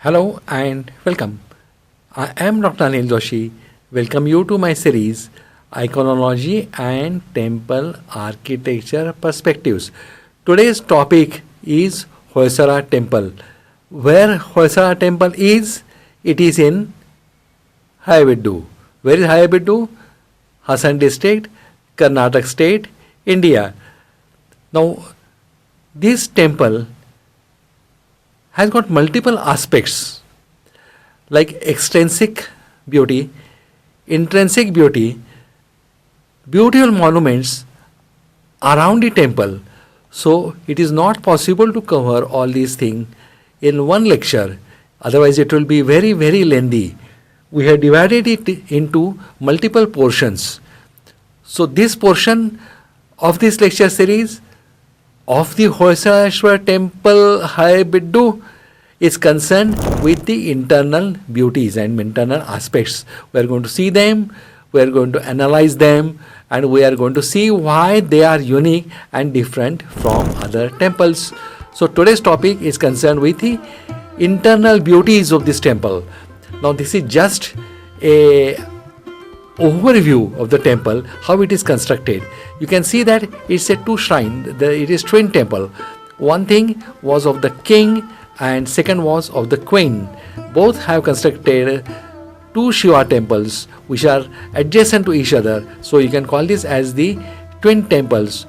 Hello and welcome. I am Dr. Anil Joshi. Welcome you to my series Iconology and Temple Architecture Perspectives. Today's topic is Hoyasala Temple. Where Hoyasala Temple is? It is in Halebidu. Where is Halebidu? Hassan district, Karnataka state, India. Now, this temple has got multiple aspects like extrinsic beauty, intrinsic beauty, beautiful monuments around the temple. So it is not possible to cover all these things in one lecture. Otherwise it will be very, very lengthy. We have divided it into multiple portions. So this portion of this lecture series of the Hoyasaleshwar temple Halebidu is concerned with the internal beauties and internal aspects. We are going to see them, we are going to analyze them, and we are going to see why they are unique and different from other temples. So today's topic is concerned with the internal beauties of this temple. Now this is just a overview of the temple, how it is constructed. You can see that it's a two shrine, it is twin temple. One thing was of the king and second was of the queen. Both have constructed two Shiva temples which are adjacent to each other. So you can call this as the twin temples.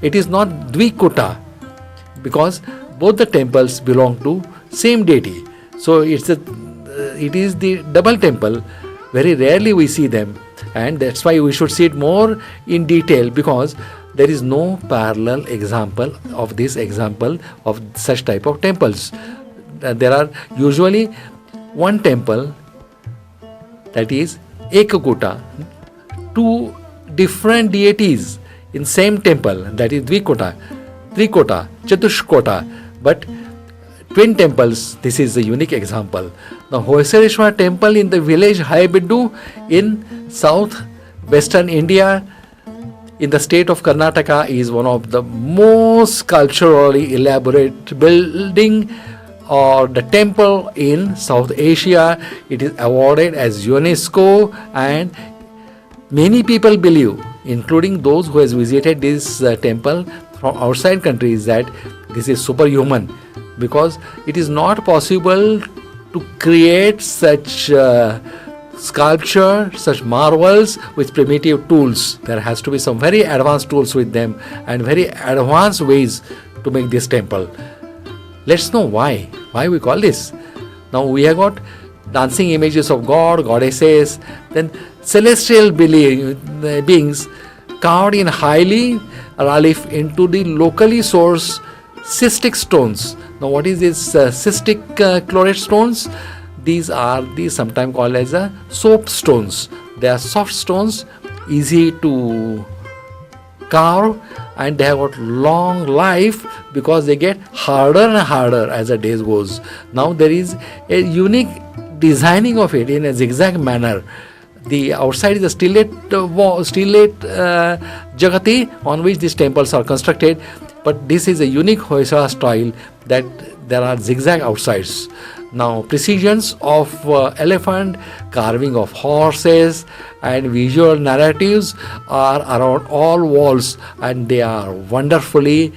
It is not Dvikuta because both the temples belong to same deity. So it is the double temple. Very rarely we see them, and that's why we should see it more in detail, because there is no parallel example of this example of such type of temples. There are usually one temple, that is Ekakuta, two different deities in same temple, that is Dvikuta, Trikota, Chatushkota, but twin temples, this is a unique example. Now Hoyasaleshwar temple in the village Halebidu in south-western India in the state of Karnataka is one of the most culturally elaborate building or the temple in South Asia. It is awarded as UNESCO, and many people believe, including those who has visited this temple from outside countries, that this is superhuman, because it is not possible to create such sculpture, such marvels with primitive tools. There has to be some very advanced tools with them and very advanced ways to make this temple. Let's know why we call this. Now we have got dancing images of God, goddesses, then celestial beings carved in highly relief into the locally sourced cystic stones. Now what is this cystic chlorate stones? These are sometimes called as soap stones. They are soft stones, easy to carve, and they have got long life because they get harder and harder as the days goes. Now there is a unique designing of it in a zigzag manner. The outside is a stellate jagati on which these temples are constructed, but this is a unique Hoysala style that there are zigzag outsides. Now precisions of elephant, carving of horses, and visual narratives are around all walls, and they are wonderfully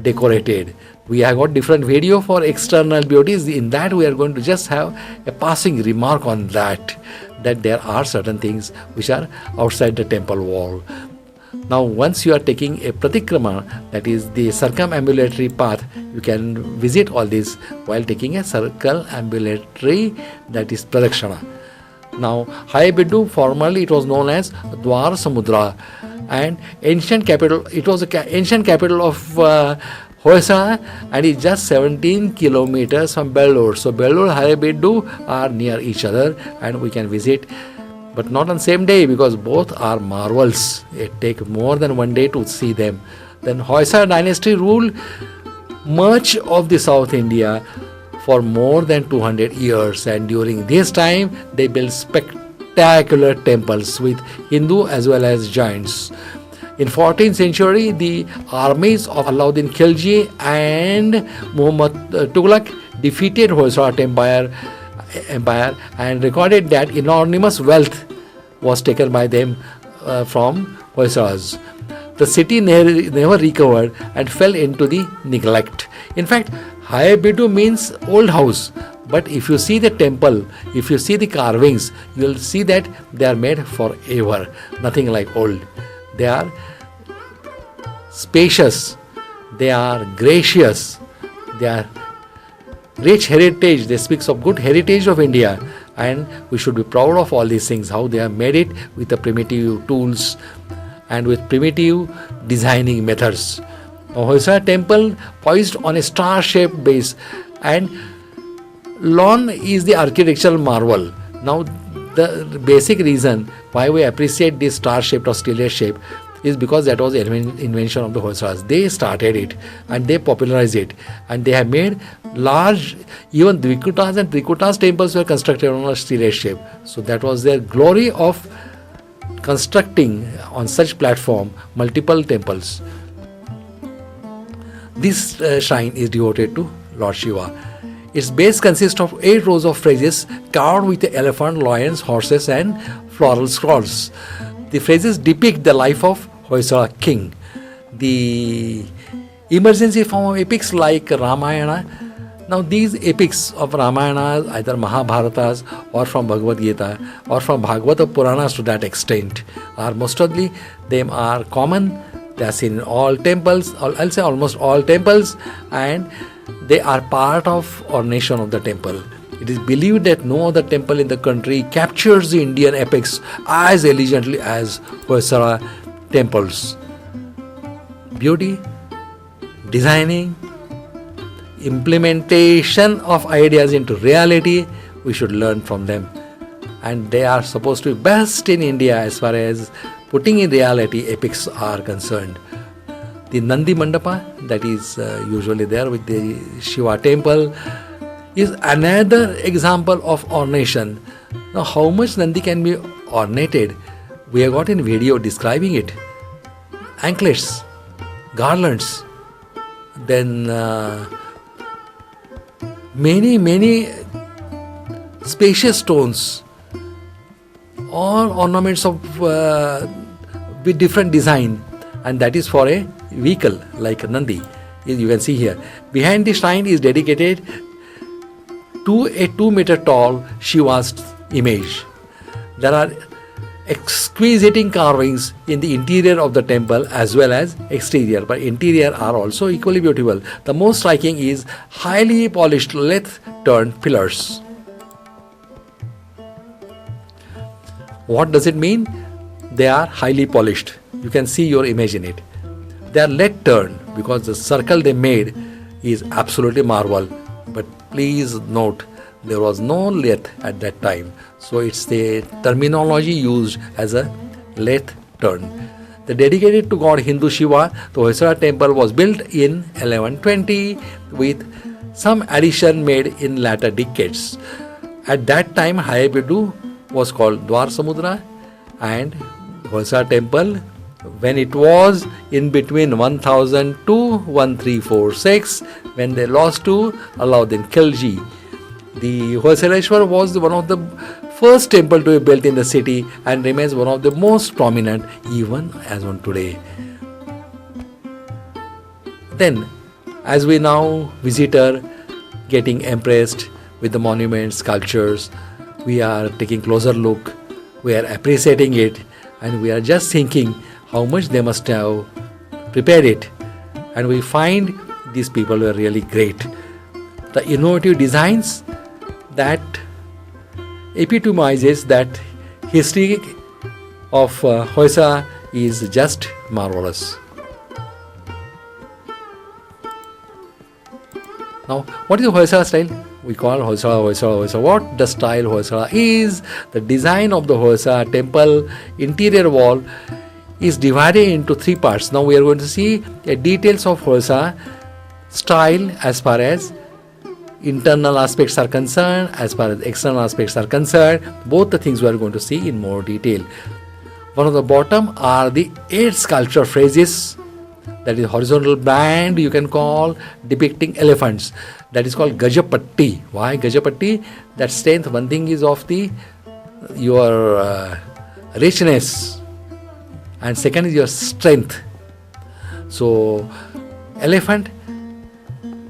decorated. We have got different video for external beauties. In that we are going to just have a passing remark on that there are certain things which are outside the temple wall. Now once you are taking a pratikrama, that is the circumambulatory path, you can visit all this while taking a circumambulatory, that is pradakshana. Now Halebidu, formerly it was known as Dwar Samudra, and ancient capital, it was the ancient capital of Hoysala, and it's just 17 kilometers from Bellur. So Bellur and Halebidu are near each other, and we can visit, but not on same day because both are marvels. It takes more than one day to see them. Then Hoysala dynasty ruled much of the South India for more than 200 years, and during this time they built spectacular temples with Hindu as well as Jains. In 14th century, the armies of Alauddin Khilji and Muhammad Tughlaq defeated Hoysala empire and recorded that enormous wealth was taken by them from Hoysalas. The city never recovered and fell into the neglect. In fact, Halebidu means old house. But if you see the temple, if you see the carvings, you will see that they are made forever. Nothing like old. They are spacious. They are gracious. They are rich heritage. They speak of good heritage of India. And we should be proud of all these things, how they have made it with the primitive tools and with primitive designing methods. Now, Hoysala temple poised on a star-shaped base, and lawn is the architectural marvel. Now, the basic reason why we appreciate this star-shaped or stellar shape is because that was the invention of the Hoysalas. They started it and they popularized it, and they have made large, even Dvikutas and Trikutas temples were constructed on a stellar shape. So that was their glory of constructing on such platform multiple temples. This shrine is devoted to Lord Shiva. Its base consists of 8 rows of phrases carved with the elephant, lions, horses and floral scrolls. The phrases depict the life of Hoysala king. The emergency form of epics like Ramayana. Now these epics of Ramayana, either Mahabharatas or from Bhagavad Gita or from Bhagavata Puranas to that extent, are mostly them are common. They are seen in all temples, I'll say almost all temples, and they are part of ornation of the temple. It is believed that no other temple in the country captures the Indian epics as elegantly as Hoysala temples. Beauty, designing, implementation of ideas into reality, we should learn from them. And they are supposed to be best in India as far as putting in reality epics are concerned. The Nandi Mandapa, that is usually there with the Shiva temple, is another example of ornation. Now, how much Nandi can be ornated? We have got in video describing it. Anklets, garlands, then many spacious stones, all ornaments of with different design, and that is for a vehicle like Nandi. You can see here. Behind the shrine is dedicated to a 2-meter tall Shiva's image. There are exquisite carvings in the interior of the temple as well as exterior, but interior are also equally beautiful. The most striking is highly polished lathe-turned pillars. What does it mean? They are highly polished. You can see your image in it. They are lathe-turned because the circle they made is absolutely marvel. But please note, there was no lathe at that time. So it's the terminology used as a lathe turn. The dedicated to God Hindu Shiva, the Hoysala temple was built in 1120 with some addition made in latter decades. At that time, Halebidu was called Dwar Samudra, and Hoysala temple, when it was in between 1000 to 1346, when they lost to Alauddin Khilji. The Hoyasaleshwar was one of the first temple to be built in the city and remains one of the most prominent even as on today. Then, as we now visitor getting impressed with the monuments, sculptures, we are taking closer look, we are appreciating it, and we are just thinking how much they must have prepared it, and we find these people were really great. The innovative designs that epitomizes that history of Hoysala is just marvelous. Now, what is the Hoysala style? We call Hoysala. What the style Hoysala is, the design of the Hoysala temple interior wall is divided into 3 parts. Now we are going to see the details of Hoysala style as far as internal aspects are concerned, as far as external aspects are concerned. Both the things we are going to see in more detail. One on the bottom are the 8 sculpture phrases, that is horizontal band you can call, depicting elephants. That is called Gajapatti. Why Gajapatti? That strength, one thing is of the your richness, and second is your strength. So elephant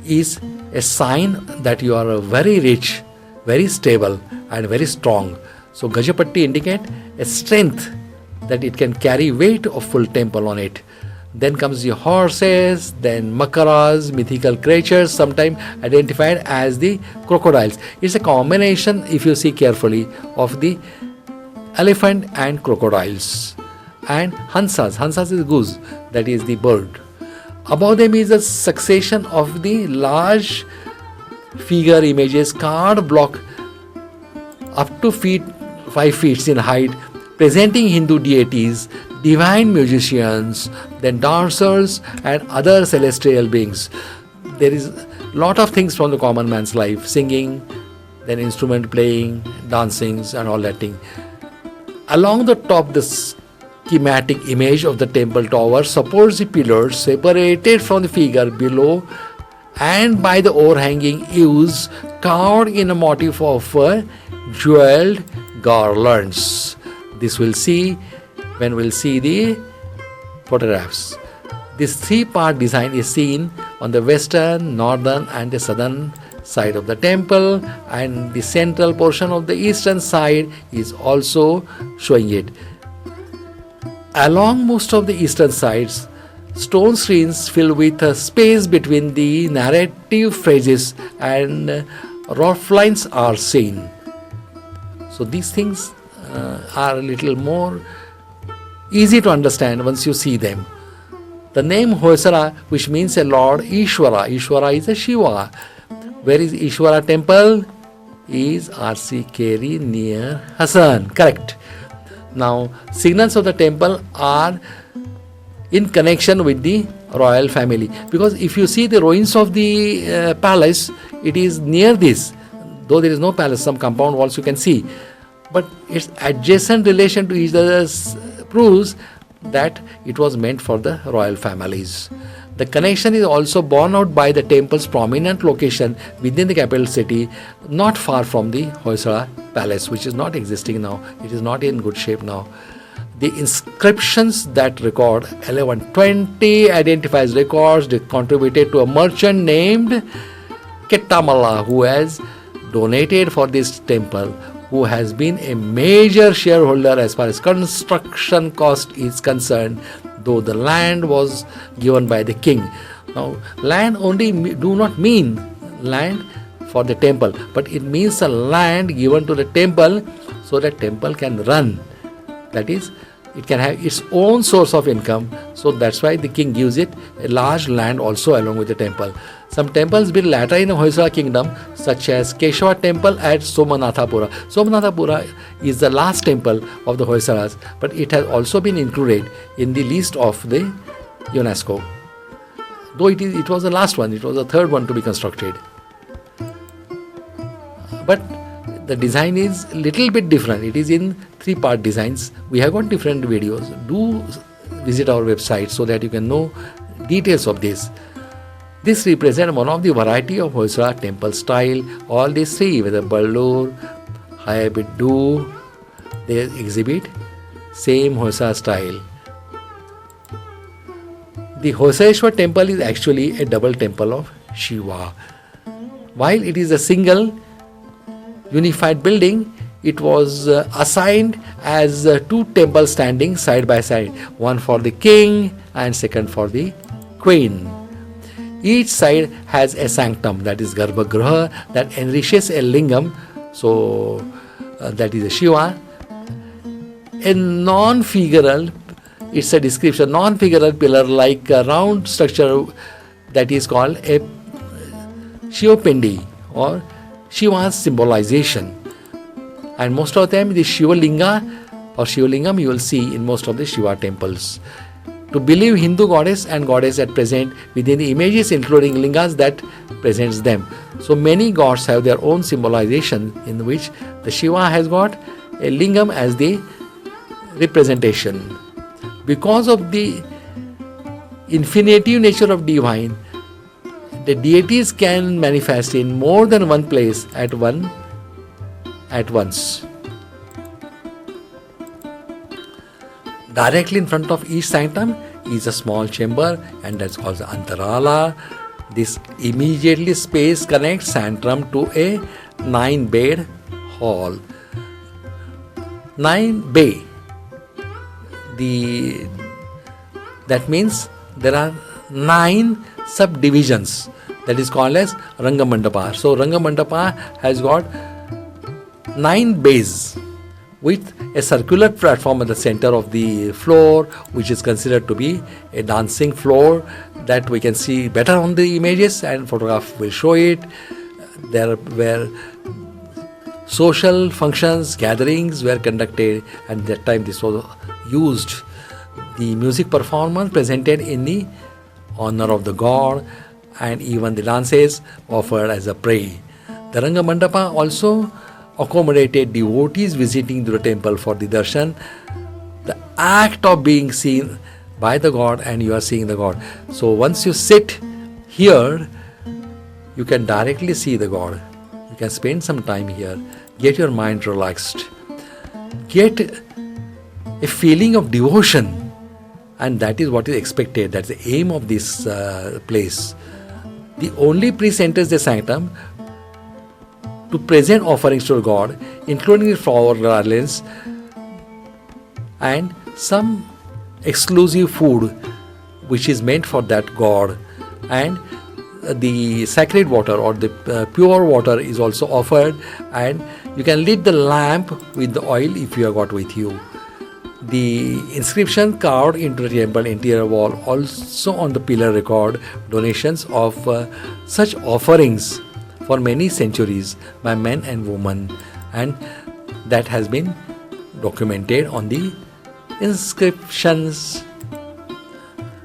is a sign that you are very rich, very stable and very strong. So Gajapatti indicate a strength that it can carry weight of full temple on it. Then comes the horses, then makaras, mythical creatures, sometimes identified as the crocodiles. It's a combination, if you see carefully, of the elephant and crocodiles. And hansas. Hansas is goose, that is the bird. Above them is a succession of the large figure images, carved block up to 5 feet in height, presenting Hindu deities, divine musicians, then dancers and other celestial beings. There is a lot of things from the common man's life, singing, then instrument playing, dancings and all that thing. Along the top, the schematic image of the temple tower supports the pillars separated from the figure below and by the overhanging eaves carved in a motif of jeweled garlands. This we'll see when we'll see the photographs. This 3-part design is seen on the western, northern and the southern side of the temple, and the central portion of the eastern side is also showing it. Along most of the eastern sides, stone screens filled with a space between the narrative phrases and rough lines are seen. So these things are a little more easy to understand once you see them. The name Hoyasala, which means a Lord Ishwara. Ishwara is a Shiva. Where is Ishwara temple? Is R.C. Carey near Hassan. Correct. Now, signals of the temple are in connection with the royal family. Because if you see the ruins of the palace, it is near this. Though there is no palace, some compound walls you can see. But its adjacent relation to each other proves that it was meant for the royal families. The connection is also borne out by the temple's prominent location within the capital city, not far from the Hoysala palace, which is not existing now. It is not in good shape now. The inscriptions that record 1120 identifies records that contributed to a merchant named Kettamalla, who has donated for this temple, who has been a major shareholder as far as construction cost is concerned, though the land was given by the king. Now, land only do not mean land for the temple, but it means a land given to the temple so that temple can run. That is, it can have its own source of income. So that's why the king gives it a large land also along with the temple. Some temples built later in the Hoysala kingdom, such as Keshava temple at Somanathapura. Somanathapura is the last temple of the Hoysalas, but it has also been included in the list of the UNESCO. Though it was the last one, it was the third one to be constructed. But the design is a little bit different. It is in 3-part designs. We have got different videos. Do visit our website so that you can know details of this. This represents one of the variety of Hoysala temple style. All these 3, whether Ballur, Halebidu, they exhibit same Hoysala style. The Hyasaleshwar temple is actually a double temple of Shiva. While it is a single unified building, it was assigned as 2 temples standing side by side, one for the king and second for the queen. Each side has a sanctum, that is Garbhagriha, that enriches a lingam, so that is a Shiva. A non-figural, it's a description, non-figural pillar like a round structure that is called a Shivapindi or Shiva's symbolization. And most of them, the Shiva Linga or Shiva Lingam you will see in most of the Shiva temples. To believe Hindu goddess and goddess at present within the images including lingas that presents them. So many gods have their own symbolization, in which the Shiva has got a lingam as the representation. Because of the infinitive nature of divine, the deities can manifest in more than one place at once. Directly in front of each sanctum is a small chamber, and that's called the Antarala. This immediately space connects sanctum to a 9-bed hall. 9 bay. That means there are 9 subdivisions. That is called as Rangamandapa. So Rangamandapa has got 9 bays with a circular platform at the center of the floor, which is considered to be a dancing floor that we can see better on the images, and photograph will show it. There were social functions, gatherings were conducted, and at that time this was used. The music performance presented in the honor of the god, and even the dances offered as a prey. The Rangamandapa also accommodated devotees visiting the temple for the darshan, the act of being seen by the god, and you are seeing the god. So once you sit here, you can directly see the god. You can spend some time here, get your mind relaxed, get a feeling of devotion, and that is what is expected. That's the aim of this place. The only priest enters the sanctum to present offerings to God, including the flower garlands and some exclusive food which is meant for that god, and the sacred water or the pure water is also offered, and you can lit the lamp with the oil if you have got with you. The inscription carved into the temple interior wall also on the pillar record donations of such offerings for many centuries by men and women, and that has been documented on the inscriptions.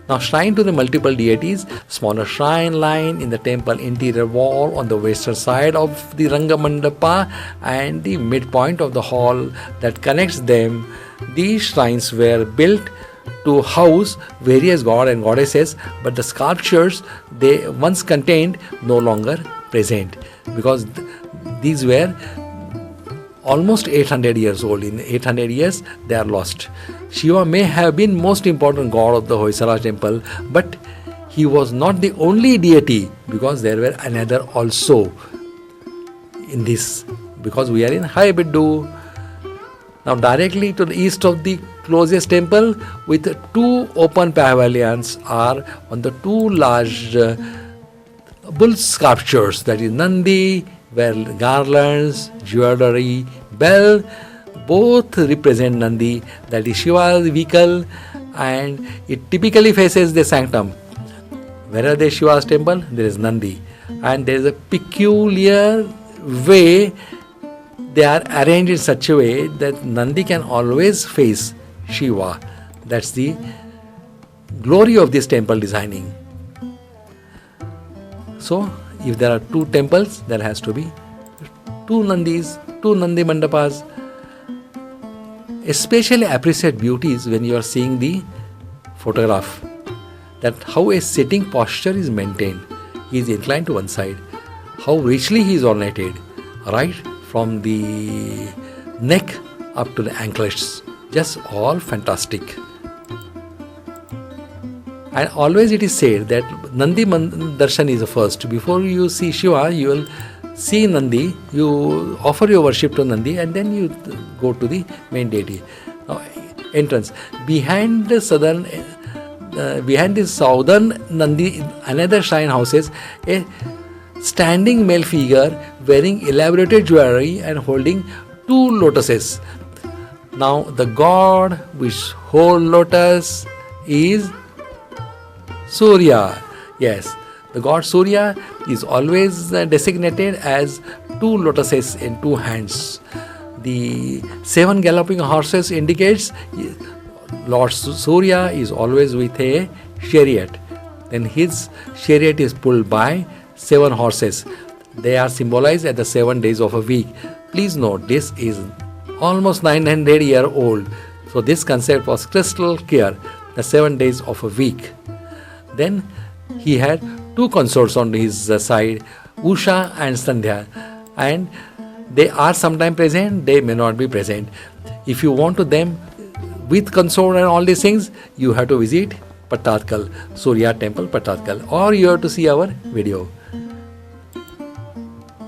Now, shrine to the multiple deities, smaller shrine line in the temple interior wall on the western side of the Rangamandapa and the midpoint of the hall that connects them. These shrines were built to house various gods and goddesses, but the sculptures they once contained no longer present, because these were almost 800 years old. In 800 years they are lost. Shiva may have been most important god of the Hoysala temple, but he was not the only deity, because there were another also in this, because we are in Halebidu. Now directly to the east of the closest temple with 2 open pavilions are on the 2 large bull sculptures, that is Nandi, where garlands, jewelry, bell, both represent Nandi, that is Shiva's vehicle, and it typically faces the sanctum. Wherever there is Shiva's temple, there is Nandi, and there is a peculiar way they are arranged in such a way that Nandi can always face Shiva. That's the glory of this temple designing. So, if there are 2 temples, there has to be 2 Nandis, 2 Nandi Mandapas. Especially appreciate beauties when you are seeing the photograph, that how a sitting posture is maintained. He is inclined to one side. How richly he is ornated, right from the neck up to the anklets. Just all fantastic. And always it is said that Nandi Darshan is the first. Before you see Shiva, you will see Nandi, you offer your worship to Nandi, and then you go to the main deity. Now, entrance. Behind the southern Nandi, another shrine houses a standing male figure wearing elaborated jewelry and holding 2 lotuses. Now, the god which holds lotus is Surya. Yes, the god Surya is always designated as 2 lotuses in 2 hands. The 7 galloping horses indicates Lord Surya is always with a chariot. Then his chariot is pulled by 7 horses. They are symbolized at the 7 days of a week. Please note, this is almost 900 years old. So this concept was crystal clear, the 7 days of a week. Then he had two consorts on his side, Usha and Sandhya, and they are sometimes present, they may not be present. If you want to them with consort and all these things, you have to visit Patatkal, Surya temple Patatkal, or you have to see our video.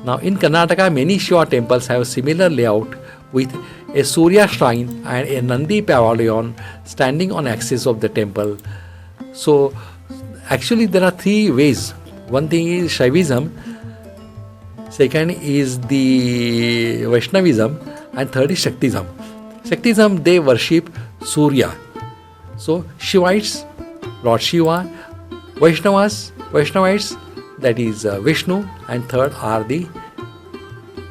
Now in Karnataka, many Shiva temples have similar layout with a Surya shrine and a Nandi pavilion standing on axis of the temple. So actually there are three ways. One thing is Shaivism, second is the Vaishnavism, and third is Shaktism. Shaktism, they worship Surya. So Shivites, Lord Shiva, Vaishnavites, that is Vishnu, and third are the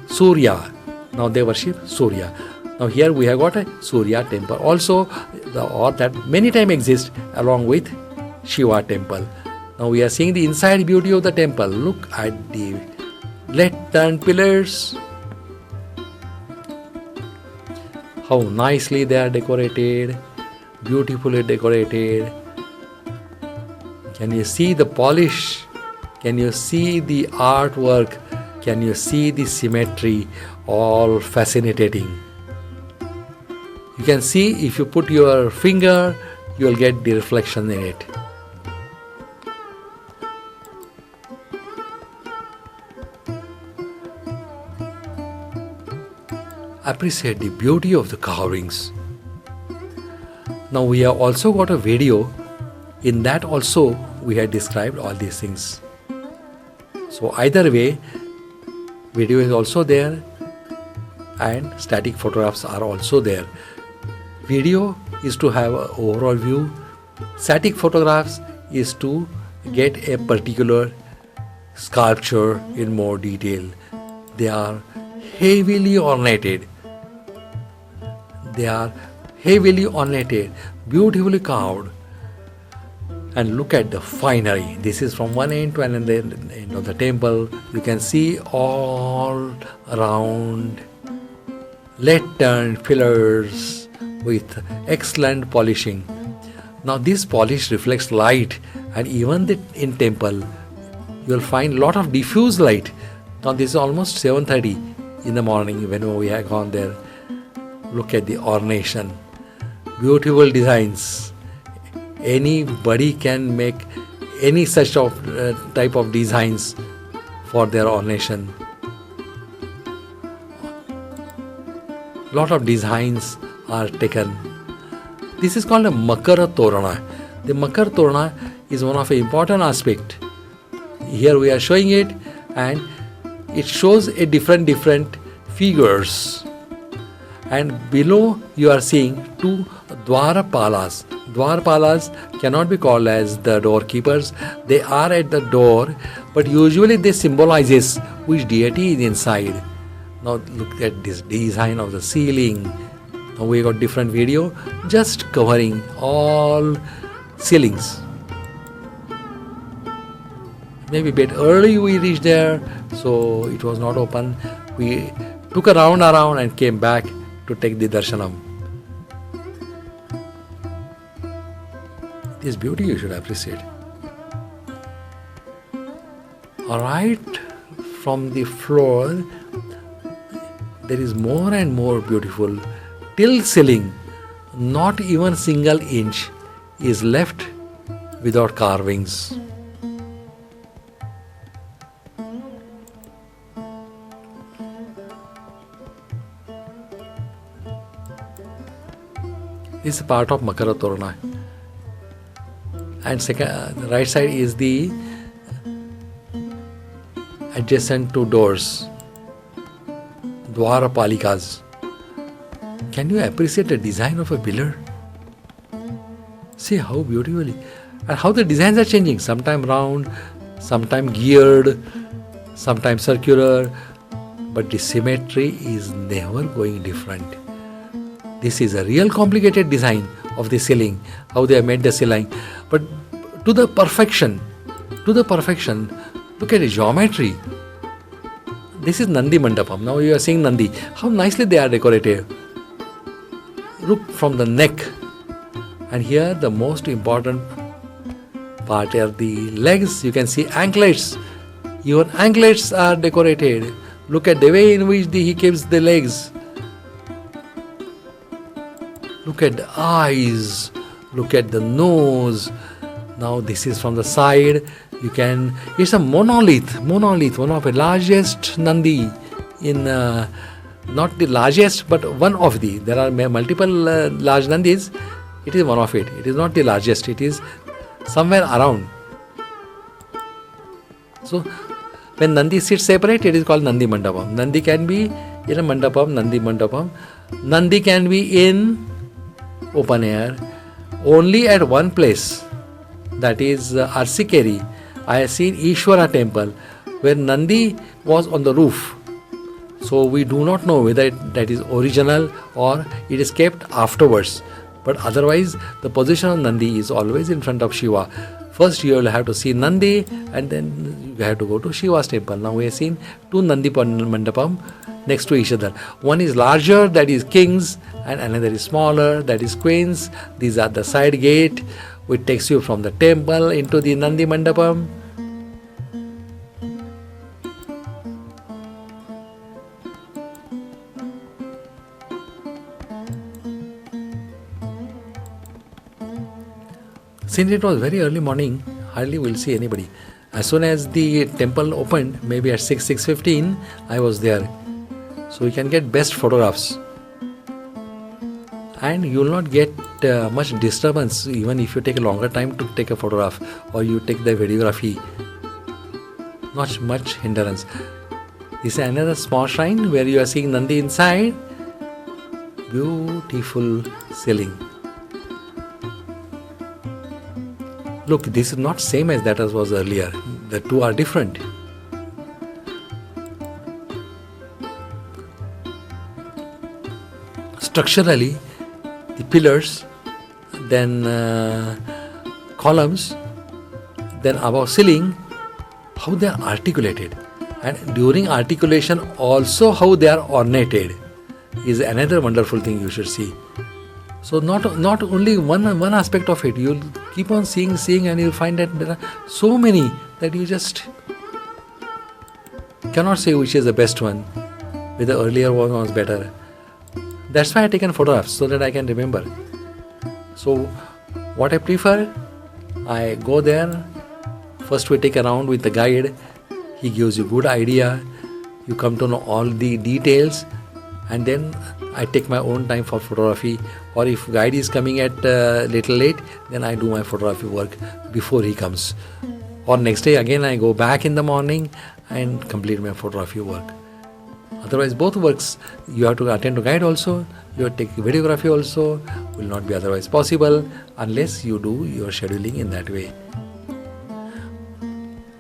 Surya. Now they worship Surya. Now here we have got a Surya temple. Also, that many times exists along with Shiva temple. Now we are seeing the inside beauty of the temple. Look at the lead-turned pillars. How nicely they are decorated, beautifully decorated. Can you see the polish? Can you see the artwork? Can you see the symmetry? All fascinating. You can see if you put your finger, you will get the reflection in it. Appreciate the beauty of the carvings. Now we have also got a video. In that also we have described all these things. So either way, video is also there and static photographs are also there. Video is to have an overall view. Static photographs is to get a particular sculpture in more detail. They are heavily ornated. They are heavily ornated, beautifully carved. And look at the finery. This is from one end to another end of the temple. You can see all around lead-turned pillars with excellent polishing. Now this polish reflects light, and even in temple you will find lot of diffuse light. Now this is almost 7:30 in the morning when we have gone there. Look at the ornation, beautiful designs. Anybody can make any such type of designs for their ornation. Lot of designs are taken. This is called a Makara Torana. The Makara Torana is one of the important aspect. Here we are showing it, and it shows a different figures. And below you are seeing two Dwarapalas. Dwarapalas cannot be called as the doorkeepers. They are at the door, but usually they symbolizes which deity is inside. Now look at this design of the ceiling. Now we got different video just covering all ceilings. Maybe a bit early we reached there, so it was not open. We took a round around and came back to take the darshanam. This beauty you should appreciate. Alright, from the floor there is more and more beautiful till ceiling. Not even single inch is left without carvings. This is part of Makara Torana. And the right side is the adjacent to doors, Dwarapalikas. Can you appreciate the design of a pillar? See how beautifully, and how the designs are changing. Sometimes round, sometimes geared, sometimes circular, but the symmetry is never going different. This is a real complicated design of the ceiling, how they have made the ceiling, but to the perfection, look at the geometry. This is Nandi Mandapam. Now you are seeing Nandi. How nicely they are decorated. look from the neck, and here the most important part are the legs. You can see anklets. Your anklets are decorated. Look at the way in which he keeps the legs. Look at the eyes. Look at the nose. Now this is from the side. It's a monolith, one of the largest Nandi in, not the largest, but one of the, there are multiple large Nandis. It is one of it. It is not the largest. It is somewhere around. So, when Nandi sits separate, it is called Nandi Mandapam. Nandi can be in a Mandapam, Nandi Mandapam. Nandi can be in open air. Only at one place, that is Arsikeri, I have seen Ishwara temple, where Nandi was on the roof. So we do not know whether that is original or it is kept afterwards. But otherwise, the position of Nandi is always in front of Shiva. First you will have to see Nandi, and then you have to go to Shiva's temple. Now we have seen two Nandi Mandapam next to each other. One is larger, that is kings, and another is smaller, that is queens. These are the side gate which takes you from the temple into the Nandi Mandapam. Since it was very early morning, hardly will see anybody. As soon as the temple opened, maybe at 6:15, I was there. So you can get best photographs. And you will not get much disturbance even if you take a longer time to take a photograph or you take the videography. Not much hindrance. This is another small shrine where you are seeing Nandi inside. Beautiful ceiling. Look, this is not same as that as was earlier. The two are different. Structurally, the pillars, then columns, then above ceiling, how they are articulated, and during articulation also how they are ornated is another wonderful thing you should see. So not only one aspect of it, you'll keep on seeing, and you'll find that there are so many that you just cannot say which is the best one, whether the earlier one was better. That's why I taken photographs, so that I can remember. So what I prefer, I go there, first we take a round with the guide, he gives you good idea, you come to know all the details, and then I take my own time for photography, or if guide is coming at little late, then I do my photography work before he comes. Or next day again I go back in the morning and complete my photography work. Otherwise both works, you have to attend to guide also, you have to take videography also, will not be otherwise possible unless you do your scheduling in that way.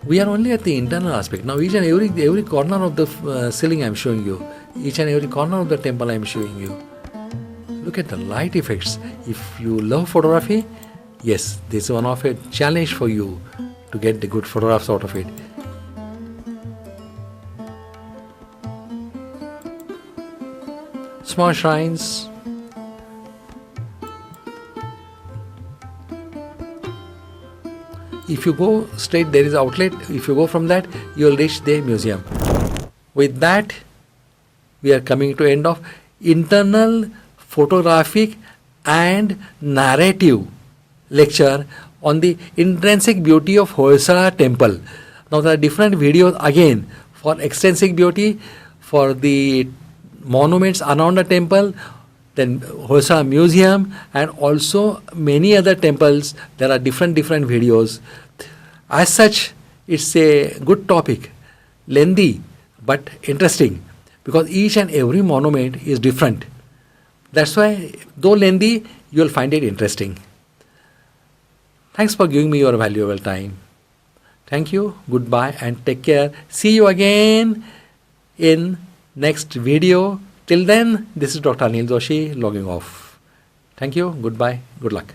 We are only at the internal aspect. Now each and every corner of the ceiling I am showing you, each and every corner of the temple I am showing you. Look at the light effects. If you love photography, yes, this is one of a challenge for you to get the good photographs out of it. Small shrines. If you go straight, there is outlet. If you go from that, you will reach the museum. With that, we are coming to end of internal photographic and narrative lecture on the intrinsic beauty of Hoyasala temple. Now there are different videos again for extrinsic beauty, for the monuments around the temple, then Hoyasala museum, and also many other temples. There are different videos. As such, it's a good topic, lengthy but interesting, because each and every monument is different. That's why, though lengthy, you will find it interesting. Thanks for giving me your valuable time. Thank you, goodbye, and take care. See you again in next video. Till then, this is Dr. Anil Joshi logging off. Thank you, goodbye, good luck.